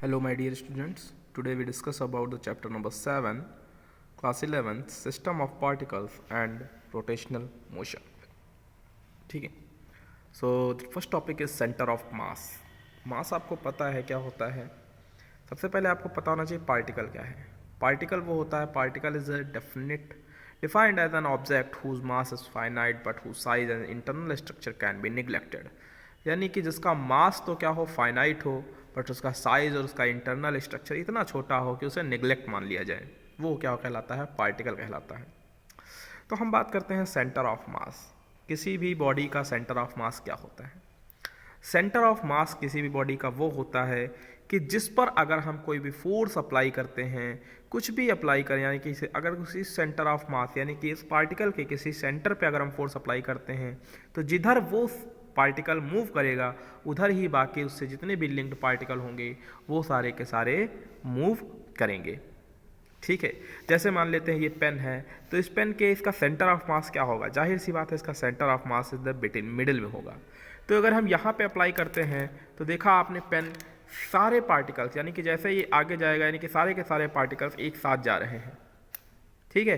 Hello my dear students, today we discuss about the chapter number 7, class 11, system of particles and rotational motion. ठीक है. So the first topic is center of mass. Mass आपको पता है क्या होता है. सबसे पहले आपको पता होना चाहिए पार्टिकल क्या है. पार्टिकल वो होता है, particle is a defined as an object whose mass is finite but whose size and internal structure can be neglected. यानी कि जिसका मास तो क्या हो, फाइनाइट हो, बट उसका साइज और उसका इंटरनल स्ट्रक्चर इतना छोटा हो कि उसे निगलेक्ट मान लिया जाए, वो क्या कहलाता है, पार्टिकल कहलाता है. तो हम बात करते हैं सेंटर ऑफ मास. किसी भी बॉडी का सेंटर ऑफ मास क्या होता है. सेंटर ऑफ मास किसी भी बॉडी का वो होता है कि जिस पर अगर हम कोई भी फोर्स अप्लाई करते हैं, कुछ भी अप्लाई करें, यानी कि अगर किसी सेंटर ऑफ मास यानी कि इस पार्टिकल के किसी सेंटर पे अगर हम फोर्स अप्लाई करते हैं, तो जिधर वो पार्टिकल मूव करेगा उधर ही बाकी उससे जितने भी लिंक्ड पार्टिकल होंगे वो सारे के सारे मूव करेंगे. ठीक है. जैसे मान लेते हैं ये पेन है, तो इस पेन के इसका सेंटर ऑफ मास क्या होगा, जाहिर सी बात है इसका centre of mass is the middle में होगा. तो अगर हम यहाँ पे अप्लाई करते हैं तो देखा आपने पेन सारे पार्टिकल्स यानी कि जैसे ये आगे जाएगा यानी कि सारे के सारे पार्टिकल्स एक साथ जा रहे हैं. ठीक है.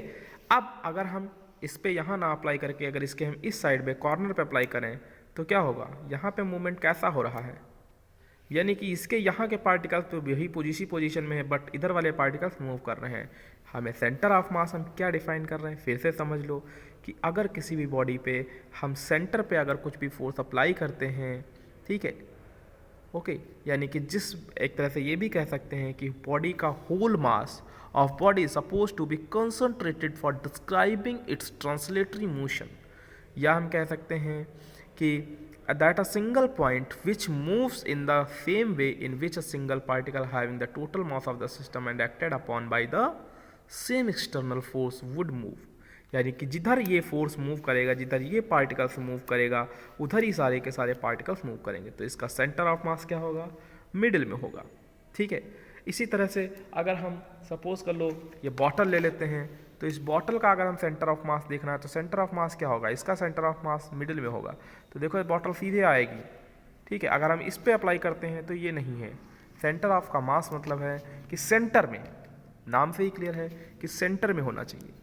अब अगर हम इस पे यहाँ ना अप्लाई करके अगर इसके हम इस साइड पे कॉर्नर पे अप्लाई करें तो क्या होगा, यहाँ पे मूवमेंट कैसा हो रहा है, यानी कि इसके यहाँ के पार्टिकल्स तो यही पोजीशन में है बट इधर वाले पार्टिकल्स मूव कर रहे हैं. हमें सेंटर ऑफ मास हम क्या डिफाइन कर रहे हैं, फिर से समझ लो कि अगर किसी भी बॉडी पे हम सेंटर पे अगर कुछ भी फोर्स अप्लाई करते हैं, ठीक है, ओके, यानी कि जिस एक तरह से ये भी कह सकते हैं कि बॉडी का whole mass of body suppose to be concentrated for describing its translatory motion, या हम कह सकते हैं कि that a single point which moves in the same way in which a single particle having the total mass of the system and acted upon by the same external force would move. यानी कि जिधर ये force move करेगा, जिधर ये particles move करेगा, उधर ही सारे के सारे पार्टिकल्स मूव करेंगे. तो इसका सेंटर ऑफ मास क्या होगा, मिडिल में होगा. ठीक है. इसी तरह से अगर हम सपोज कर लो ये बॉटल ले लेते हैं, तो इस बॉटल का अगर हम सेंटर ऑफ मास देखना है तो सेंटर ऑफ मास क्या होगा, इसका सेंटर ऑफ मास मिडिल में होगा. तो देखो ये बॉटल सीधे आएगी. ठीक है. अगर हम इस पे अप्लाई करते हैं तो ये नहीं है. सेंटर ऑफ का मास मतलब है कि सेंटर में, नाम से ही क्लियर है कि सेंटर में होना चाहिए.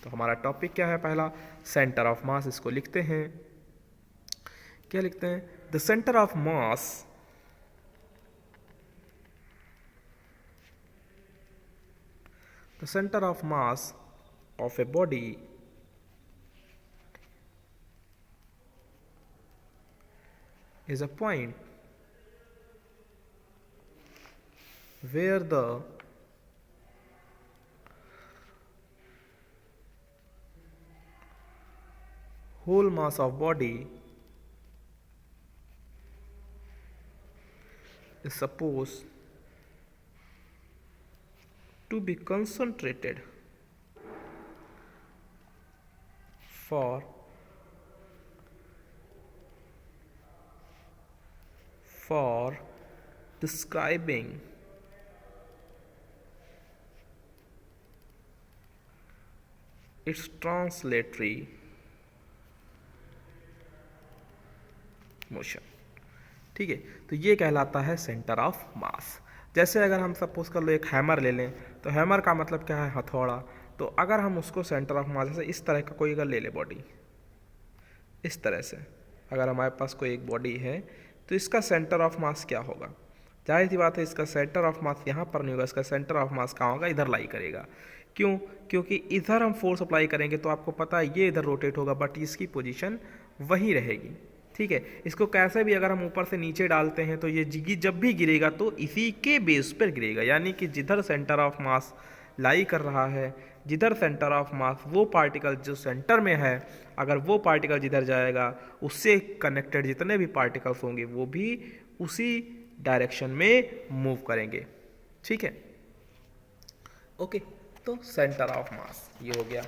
तो हमारा टॉपिक क्या है, पहला सेंटर ऑफ मास. इसको लिखते हैं, क्या लिखते हैं, the centre of mass the center of mass of a body is a point where the whole mass of body is supposed to be concentrated for describing its translatory motion. ठीक है. तो ये कहलाता है सेंटर ऑफ मास. जैसे अगर हम suppose कर लो एक हैमर ले लें, तो हैमर का मतलब क्या है, हथौड़ा. तो अगर हम उसको सेंटर ऑफ मास, जैसे इस तरह का कोई अगर ले ले बॉडी, इस तरह से अगर हमारे पास कोई एक बॉडी है तो इसका सेंटर ऑफ मास क्या होगा, जाहिर सी बात है इसका सेंटर ऑफ मास यहाँ पर नहीं होगा, इसका सेंटर ऑफ मास कहाँ होगा, इधर लाई करेगा. क्यों, क्योंकि इधर हम फोर्स अप्लाई करेंगे तो आपको पता है ये इधर रोटेट होगा बट इसकी पोजीशन वहीं रहेगी. ठीक है. इसको कैसे भी अगर हम ऊपर से नीचे डालते हैं तो ये जब भी गिरेगा तो इसी के बेस पर गिरेगा, यानी कि जिधर सेंटर ऑफ मास लाई कर रहा है, जिधर सेंटर ऑफ मास वो पार्टिकल जो सेंटर में है, अगर वो पार्टिकल जिधर जाएगा उससे कनेक्टेड जितने भी पार्टिकल्स होंगे वो भी उसी डायरेक्शन में मूव करेंगे. ठीक है. ओके. तो सेंटर ऑफ मास ये हो गया.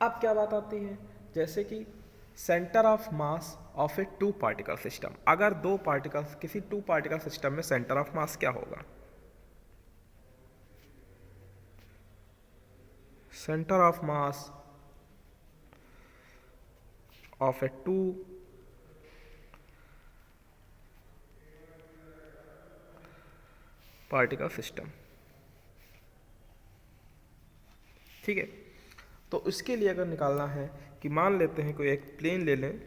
अब क्या बात आती है, जैसे कि centre of mass of a two particle system. अगर दो पार्टिकल्स, किसी टू पार्टिकल सिस्टम में सेंटर ऑफ मास क्या होगा, centre of mass of a two particle system. ठीक है, तो इसके लिए अगर निकालना है कि मान लेते हैं कोई एक प्लेन ले लें,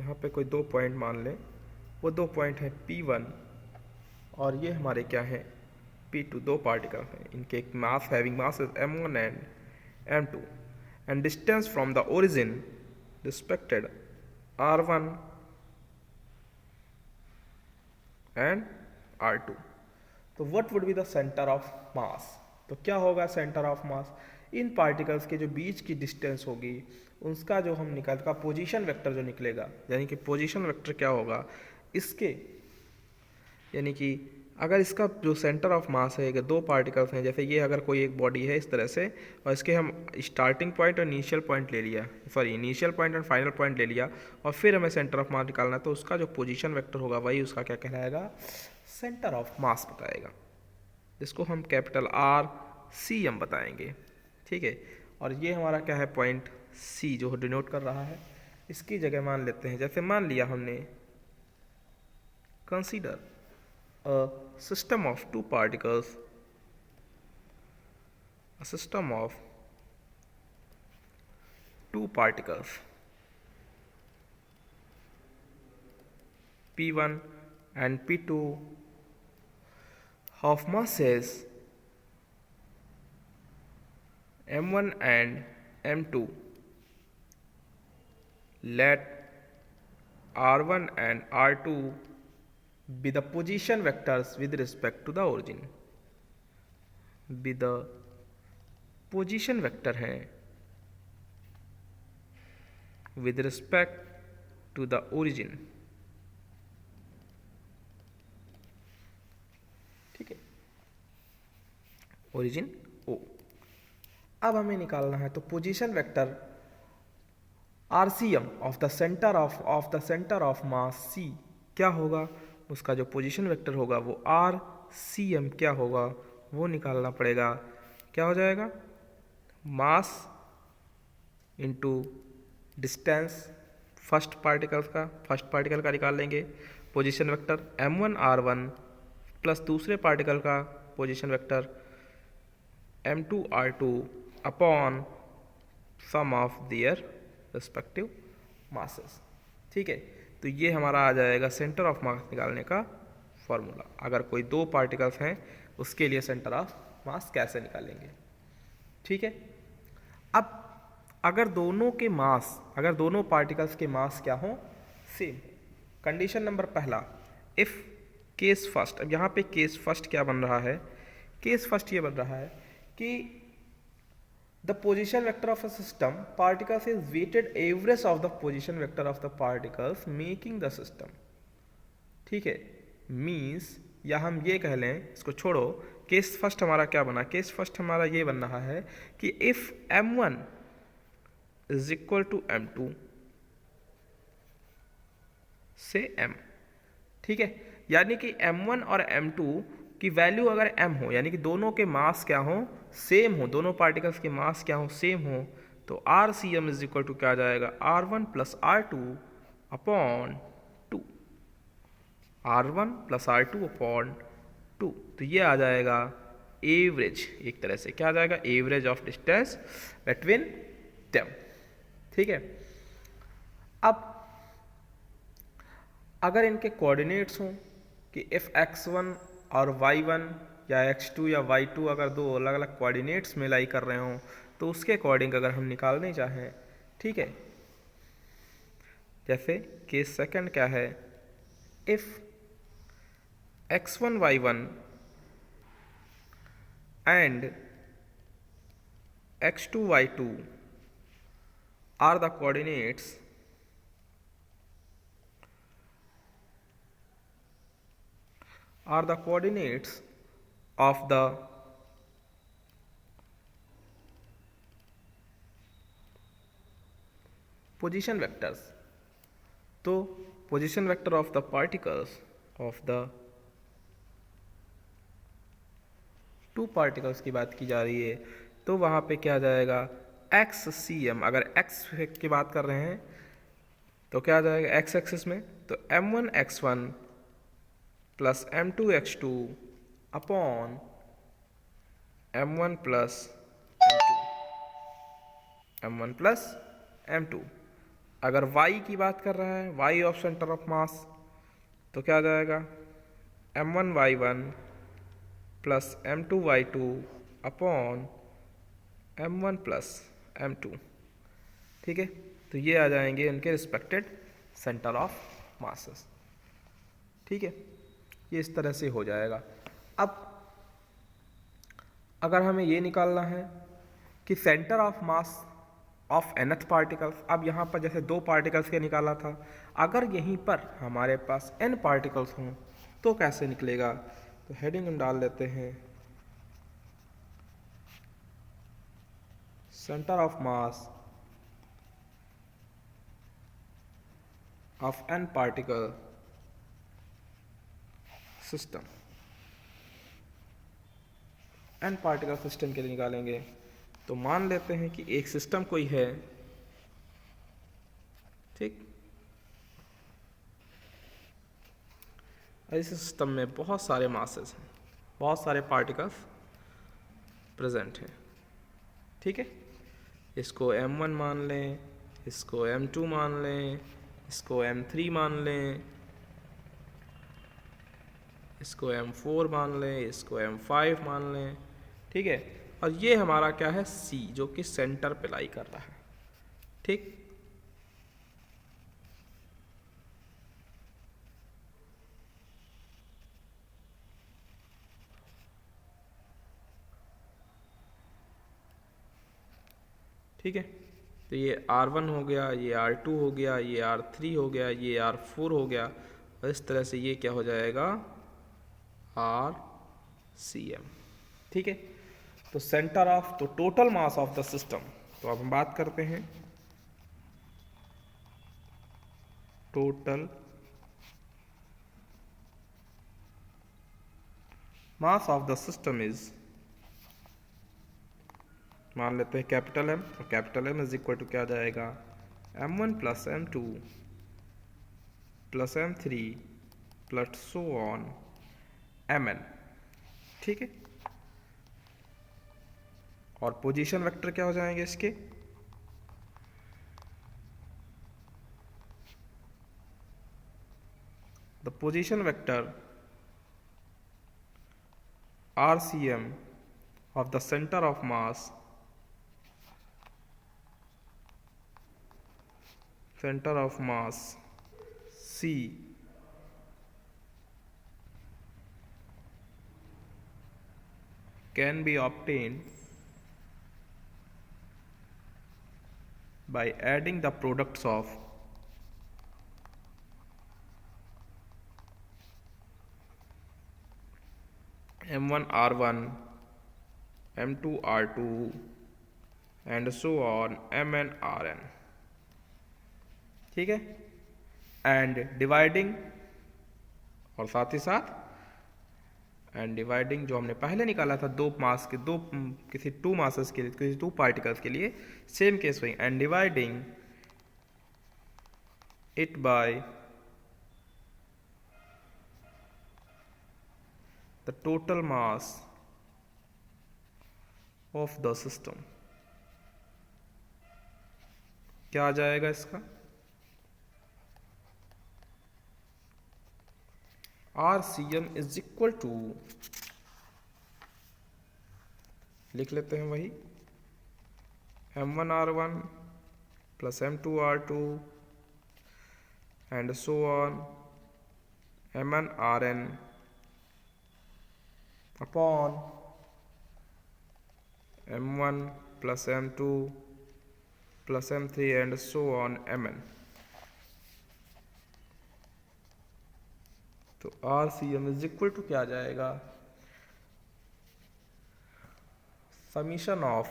यहाँ पे कोई 2 पॉइंट मान लें, वो 2 पॉइंट हैं P1 और ये हमारे क्या हैं P2, 2 पार्टिकल हैं, इनके mass having mass is m1 and m2 and distance from the origin respected r1 and r2। तो what would be the centre of mass? तो क्या होगा सेंटर ऑफ मास? इन पार्टिकल्स के जो बीच की डिस्टेंस होगी उसका जो हम निकालता पोजीशन वेक्टर जो निकलेगा, यानी कि पोजीशन वेक्टर क्या होगा इसके, यानी कि अगर इसका जो सेंटर ऑफ मास है, अगर 2 पार्टिकल्स हैं, जैसे ये अगर कोई एक बॉडी है इस तरह से और इसके हम स्टार्टिंग पॉइंट और इनिशियल पॉइंट ले लिया, सॉरी इनिशियल पॉइंट और फाइनल पॉइंट ले लिया और फिर हमें सेंटर ऑफ मास निकालना है, तो उसका जो पोजीशन वेक्टर होगा वही उसका क्या कहलाएगा, सेंटर ऑफ मास बताएगा, जिसको हम कैपिटल RCM बताएंगे। ठीक है, और ये हमारा क्या है पॉइंट C जो डिनोट कर रहा है, इसकी जगह मान लेते हैं, जैसे मान लिया हमने consider a system of 2 particles, a system of 2 particles P1 and P2 of masses m1 and m2. Let r1 and r2 be the position vectors with respect to the origin. be the position vector है with respect to the origin. ठीक है, origin O। अब हमें निकालना है तो position vector RCM of the centre of mass C क्या होगा, उसका जो पोजीशन वेक्टर होगा वो RCM क्या होगा वो निकालना पड़ेगा। क्या हो जाएगा, mass into distance first particle का निकाल लेंगे position vector m1 r1 plus दूसरे पार्टिकल का position vector m2 r2 upon sum of their respective masses. ठीक है, तो ये हमारा आ जाएगा सेंटर ऑफ मास निकालने का फॉर्मूला। अगर कोई 2 पार्टिकल्स हैं उसके लिए सेंटर ऑफ मास कैसे निकालेंगे। ठीक है, अब अगर दोनों पार्टिकल्स के मास क्या हो, सेम। कंडीशन नंबर पहला, इफ केस फर्स्ट, अब यहाँ पे केस फर्स्ट क्या बन रहा है, केस फर्स्ट ये बन रहा है कि the position vector of a system particles is weighted average of the position vector of the particles making the system। ठीक है, मीन्स या हम ये कह लें, इसको छोड़ो, केस फर्स्ट हमारा क्या बना, केस फर्स्ट हमारा ये बन रहा है कि if m1 is equal to m2 से m। ठीक है, यानी कि m1 और m2 की वैल्यू अगर m हो, यानी कि दोनों के मास क्या हो, सेम हो, दोनों पार्टिकल्स के मास क्या हो, सेम हो, तो RCM इज इक्वल टू क्या आ जाएगा, R1 plus R2 upon 2, R1 plus R2 upon 2। तो ये आ जाएगा एवरेज, एक तरह से क्या आ जाएगा, average of distance between them. ठीक है, अब अगर इनके कोऑर्डिनेट्स हों कि इफ x1 और y1 या x2 या y2 अगर 2 अलग अलग कोऑर्डिनेट्स में लाई कर रहे हों तो उसके अकॉर्डिंग अगर हम निकालने चाहें, ठीक है, जैसे केस सेकंड क्या है, if x1 y1 and x2 y2 are the coordinates of the position vectors। तो position vector of the particles of the 2 particles की बात की जा रही है, तो वहाँ पे क्या आ जाएगा, XCM। अगर x की बात कर रहे हैं तो क्या आ जाएगा x एक्सिस में, तो m1 x1 plus m2x2 upon m1 plus m1 plus m2। अगर y की बात कर रहा है, y of centre of mass, तो क्या आ जाएगा m1y1 plus m2y2 upon m1 plus m2। ठीक है, तो ये आ जाएंगे उनके रिस्पेक्टेड सेंटर ऑफ मासेस। ठीक है, ये इस तरह से हो जाएगा। अब अगर हमें ये निकालना है कि centre of mass of nth particle, अब यहाँ पर जैसे 2 पार्टिकल्स के निकाला था, अगर यहीं पर हमारे पास n पार्टिकल्स हों तो कैसे निकलेगा। तो हेडिंग हम डाल लेते हैं centre of mass of n particle system. n particle system के लिए निकालेंगे तो मान लेते हैं कि एक सिस्टम कोई है, ठीक, इस सिस्टम में बहुत सारे मासेस हैं, बहुत सारे पार्टिकल्स प्रेजेंट हैं। ठीक है, इसको m1 मान लें, इसको m2 मान लें, इसको m3 मान लें, इसको m4 मान लें, इसको m5 मान लें। ठीक है, और ये हमारा क्या है C, जो कि सेंटर पे लाई कर रहा है। ठीक, ठीक है, तो ये R1 हो गया, ये R2 हो गया, ये R3 हो गया, ये R4 हो गया, और इस तरह से ये क्या हो जाएगा RCM। ठीक है, तो सेंटर ऑफ, तो total mass of the system, तो अब हम बात करते हैं total mass of the system is, मान लेते हैं कैपिटल M, और capital M is equal to क्या आ जाएगा m1 plus m2 plus m3 plus so on mn। ठीक है, और पोजीशन वेक्टर क्या हो जाएंगे इसके, the position vector RCM of the center of mass C can be obtained by adding the products of m1 r1 m2 r2 and so on mn rn। ठीक है, and dividing, और साथ ही साथ and dividing जो हमने पहले निकाला था दो मास के, दो किसी 2 मासेस के लिए, किसी 2 पार्टिकल्स के लिए सेम केस वही, and dividing it by the total mass of the system. क्या आ जाएगा इसका, RCM इज इक्वल टू, लिख लेते हैं वही m1 r1 plus m2 r2 and so on mn rn upon m1 plus m2 plus m3 and so on mn। तो RCM is equal to क्या आ जाएगा, summation of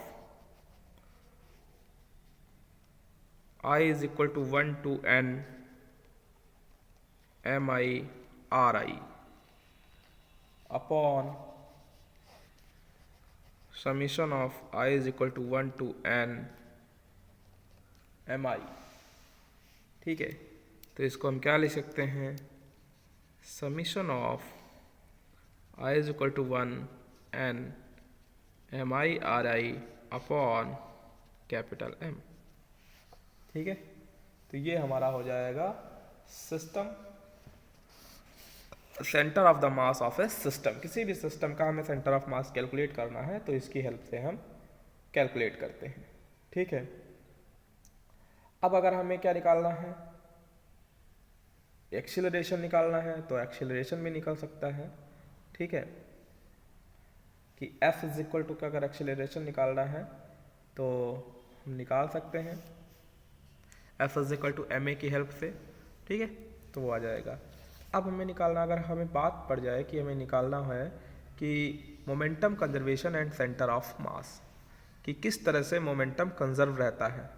I is equal to 1 to n mi ri upon summation of I is equal to 1 to n mi। ठीक है, तो इसको हम क्या लिख सकते हैं, summation of I is equal to 1 n MI/RI upon capital M। ठीक है, तो ये हमारा हो जाएगा system, centre of the mass of a system. किसी भी सिस्टम का हमें सेंटर ऑफ मास कैलकुलेट करना है तो इसकी हेल्प से हम कैलकुलेट करते हैं। ठीक है, अब अगर हमें क्या निकालना है, एक्सीलरेशन निकालना है, तो एक्सीलरेशन भी निकल सकता है। ठीक है, कि F इज इक्वल टू का अगर एक्सीलरेशन निकालना है तो हम निकाल सकते हैं F is equal to ma की हेल्प से। ठीक है, तो वो आ जाएगा। अब हमें निकालना, अगर हमें बात पड़ जाए कि हमें निकालना है कि momentum conservation and centre of मास, कि किस तरह से मोमेंटम कंजर्व रहता है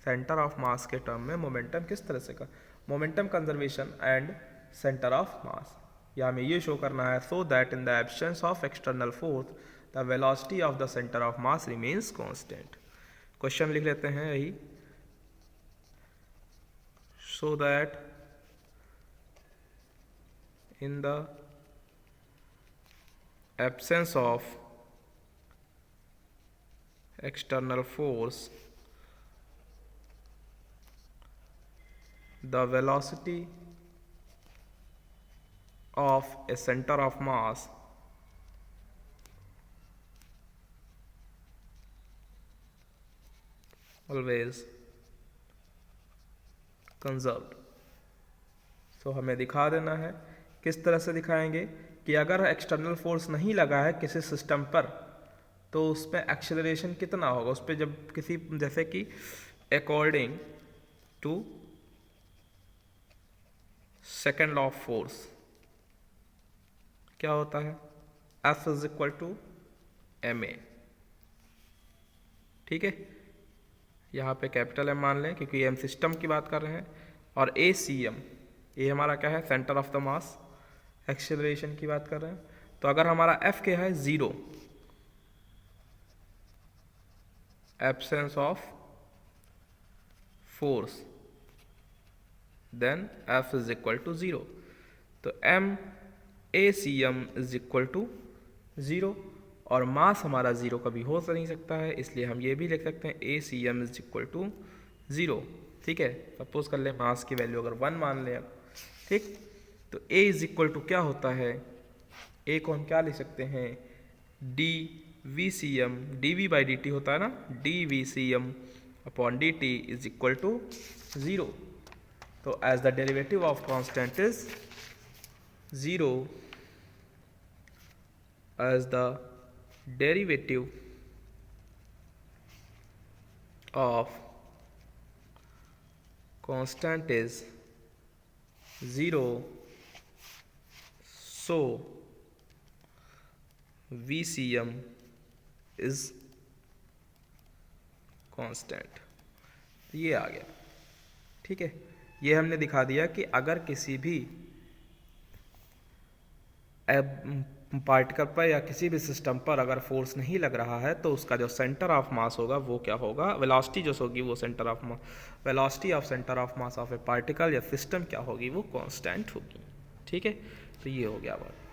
सेंटर ऑफ मास के टर्म में, मोमेंटम किस तरह से का momentum conservation and centre of मास, या हमें ये शो करना है so that in the absence of external force the velocity of the centre of mass remains constant. Question लिख लेते हैं यही, so that in the absence of external force the velocity of a center of mass always conserved। तो हमें दिखा देना है, किस तरह से दिखाएंगे कि अगर एक्सटर्नल फोर्स नहीं लगा है किसी सिस्टम पर तो उस पर एक्सेलरेशन कितना होगा, उस पर जब किसी, जैसे कि according to second law of force क्या होता है, F is equal to ma। ठीक है, यहाँ पे कैपिटल M मान लें क्योंकि M सिस्टम की बात कर रहे हैं, और ACM ये हमारा क्या है, centre of the mass, acceleration की बात कर रहे हैं। तो अगर हमारा F क्या है 0, absence of force, then F is equal to 0, तो M ACM is equal to 0, और मास हमारा 0 कभी हो नहीं सकता है, इसलिए हम ये भी लिख सकते हैं ACM इज इक्वल टू 0। ठीक है, सपोज कर ले मास की वैल्यू अगर 1 मान लें, ठीक, तो A इज इक्वल टू क्या होता है, A को हम क्या लिख सकते हैं, dVCM, dV/dt होता है ना, dVCM upon dt is equal to 0। तो as the derivative of constant is 0, as the derivative of constant is 0, so VCM is constant। ये आ गया। ठीक है, ये हमने दिखा दिया कि अगर किसी भी पार्टिकल पर या किसी भी सिस्टम पर अगर फोर्स नहीं लग रहा है तो उसका जो सेंटर ऑफ मास होगा वो क्या होगा, वेलोसिटी जो होगी वो centre of mass, velocity of centre of mass of A particle या सिस्टम क्या होगी, वो कांस्टेंट होगी। ठीक है, तो ये हो गया बात।